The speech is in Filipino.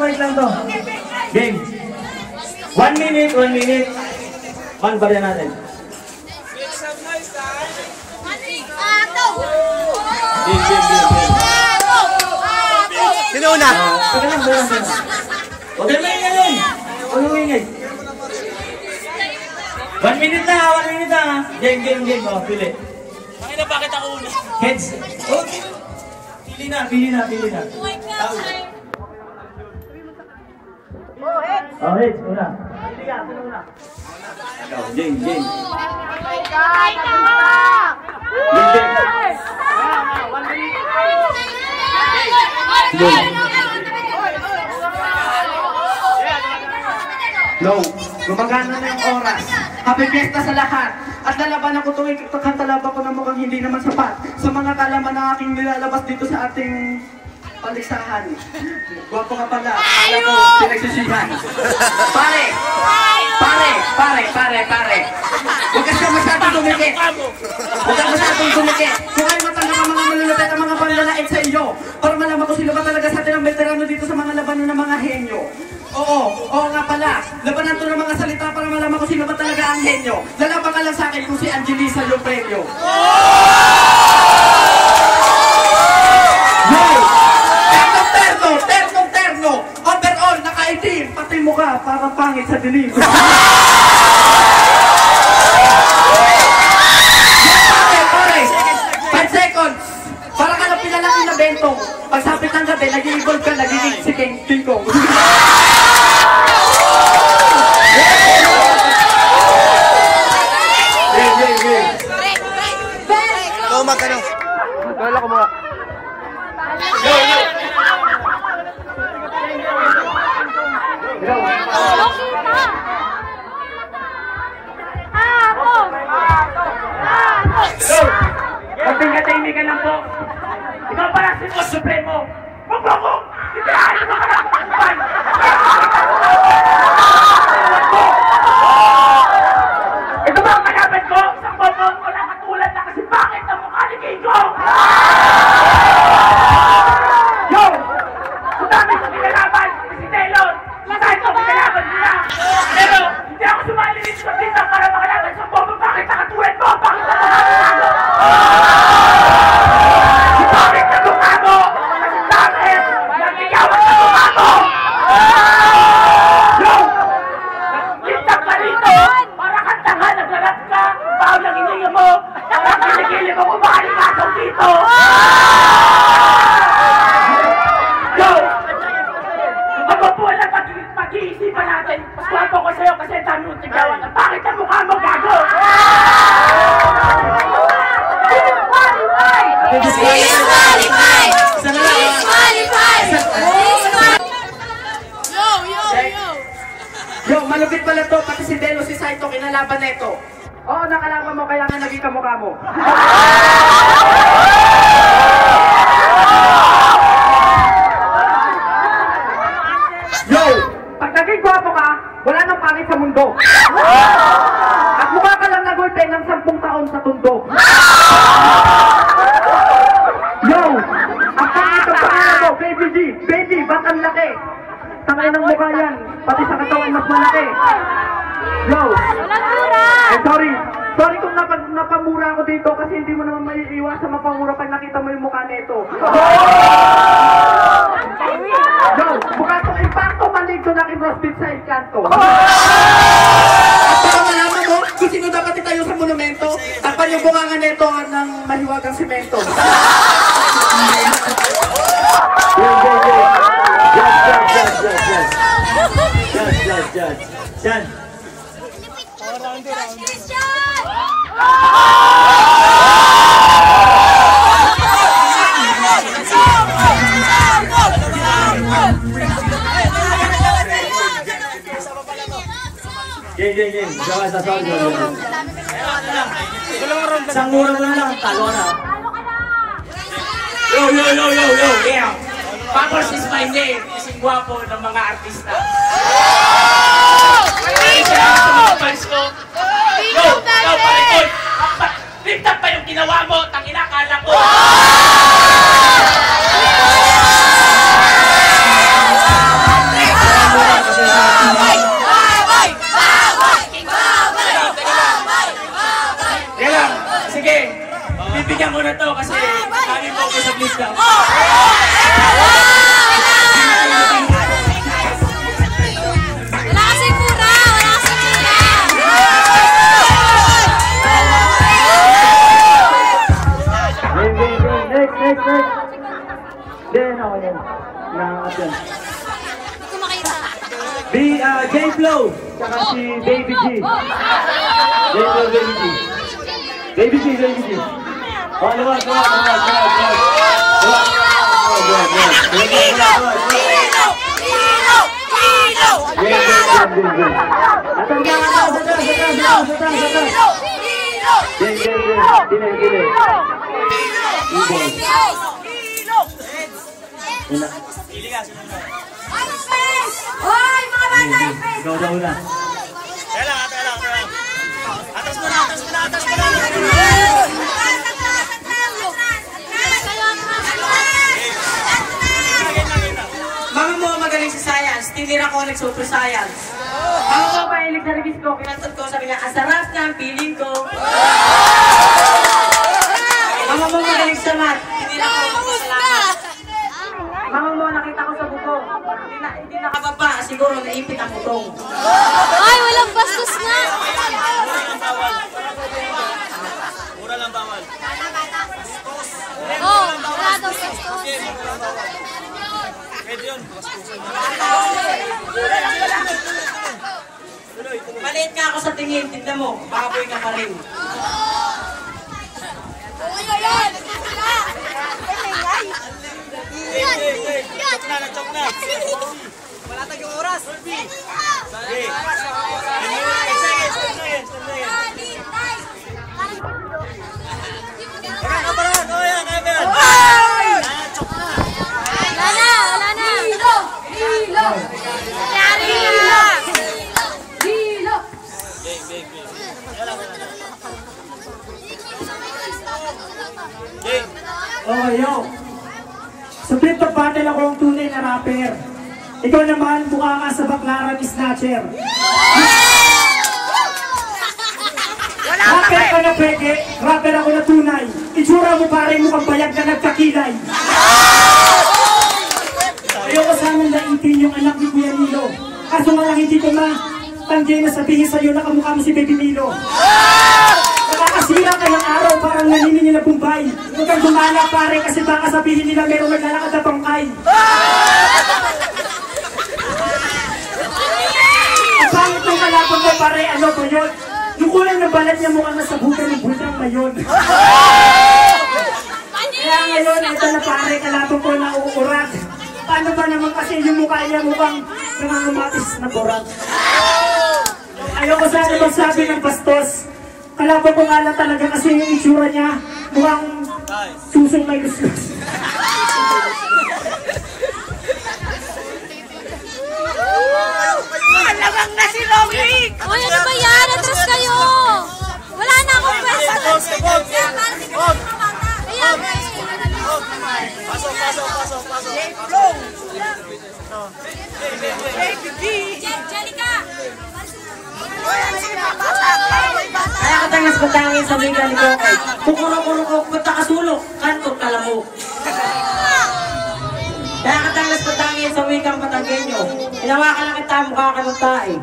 wait lang to. Game. 1 minute, 1 minute. Man, barya natin. Sino una? Sige lang, barya natin. Huwag na ingay. Huwag na ingay. 1 minute na, 1 minute na. Game. Oh, pili. Pakita, bakit ako una? Heads. Oh. Pili na. Oh, heads, una. Pili ka, sino una? Ikaw, game. Game. No, gumagana na yung oras. Happy fiesta sa lahat. At lalaban ako tuwing kantalaban ko na mukhang hindi naman sapat sa mga kalaman na aking nilalabas dito sa ating paligsahan. Gwapo ka pala. Akala ko, pinagsisihan. Pare! Huwag ka siya masyadong dumikit. Kung ay matanggap ang mga malulupit ang mga panlalait sa iyo, para malaman ko sila ba talaga sa atin ang veterano dito sa mga labanan ng mga henyo. Oo nga pala. Labanan to ng mga salita para malaman ko sino ba talaga ang henyo. Lalaban ka lang sa akin kung si Angelisa yung premyo. Terno! Overall, nakaitim! Pati mukha, parang pangit sa dilim. Pare! 5 seconds! Para ka lang pinalaki na bentong. Pagsapit ng gabi, nag-i-evolve ka, nagiging si King Kong. Ikaw magkano? Kala ko mga. Magpingatay ka lang po. Ikaw pala si Boss Supremo. Magboko! Itirahin mo ka lang! Ito ba ang kalaban ko? Sa bobong ko na katulad na kasi bakit ang mukha ni King Kong? Yo! Kung dami ko kinalaban, si Taylor, kahit ko kinalaban nila. Pero hindi ako sumali dito sa dito para makalaban sa bobong bakit ang katulad mo? Bakit ang mukha ni King Kong? Bakit ang mukha mo? Bakit? Nagigawat ang mukha mo! Yo! Nagkintag ka rito! Para kantahan, naglarap ka! Bahaw ng ininga mo! Para kiligili mo kumakaling kasaw dito! Yo! Magpapuan lang pag-iisipan natin! Paswapo ko sa'yo kasi ang dami mong tigawan! Bakit ang mukha mo gago? Yo, malupit pala to, pati si Delo, si Saito, kinalaban na ito. Oo, nakalaban mo, kaya nga naging kamukha mo. Yo, pag naging gwapo ka, wala nang pangit sa mundo. At mukha ka lang nagulpe ng 10 taon sa tundo. Yo, ang pangit ang pangalan mo, Baby G, Baby, ba't ang laki? Tangay ng mukha yan, pati sa katawan mas malaki. Yo! Sorry kung napamura ako dito kasi hindi mo naman maiiwasan mapamura pag nakita mo yung mukha nito. Yo! Mukha itong impacto maligdo na kinrosbit sa Encanto. At para malaman mo kung sino dapat itayo sa monumento, takpan yung bungangan nito ng mahiwagang simento. Yan. Game. Gawa sa sound. Isang mura mo na lang, talo ka na. Yo! Yeah! Papers is my name. Kasing gwapo ng mga artista. Isa sa mga fans ko. Yo! Pare ko! Liptap pa yung ginawa mo. Tangina, kala ko. lahat yan. Hindi ko makita. J-Flow, tsaka si Baby G. J-Flow, Baby G. Baby G. Oh, luwag. Hoy, mga bata, space! Go daw na. Teka lang. Atas mo na. Mga mo magaling sa science, tinira ko nag-super science. Mga mo mahilig sa reviews ko, kinantod ko, sabi niya, ang sarap ng feeling ko. Mga mo magaling sa math, tinira ko nagpasalamat. Mga mo nakita ko sa buko, hindi nakababa, siguro naipit ang butong. Ay, walang bastos na! Mura lang bawal. Oh, wala daw bastos. Pwede yun. Maliit nga ako sa tingin, tignan mo, baboy ka pa rin. Nagchok na. Wala tayong oras. Wala na! Hilo! Yari na! Hilo! Okay, yo. Sa Flip Top Battle ako ang tunay na rapper. Ikaw naman, mukha ka sa baklaran snatcher. Rapper ka na peke, rapper ako na tunay. Itsura mo parang mukhang bayag na nagkakilay. Ayoko sanang naitin yung anak ni Kuya Milo. Kaso nga lang hindi ko tanggay na sabihin sa'yo na kamukha mo si Baby Milo. Nakakasira ka ng araw, parang naniningil na Bombay. Huwag kang gumala pare kasi baka sabihin nila meron naglalakad na bangkay. Ang pangit ng kalapag mo pare, ano ba yun? Yung kulay ng balat niya mukhang nasa buka ng bultang ngayon. Kaya ngayon, ito na pare, kalapag ko na uurat. Paano ba naman kasi yung mukha niya mukhang nangangumatis na borat? Ayoko sana magsabi ng bastos. Kalaban ko nga lang talaga kasi yung itsura niya mukhang susong may luslos. Malamang na si Romnick! Uy, ano ba yan? Atras kayo! Wala na akong pwesto! Kaya nga eh! Pasok. Jellica! Kaya katangas patangin sa mga ni Kokay. Kukuro-kuro ko, pagkakasulok, kantor kalamok. Kaya katangas patangin sa wikang Patanggenyo. Hinawakan lang kita, mukha ka ng tae.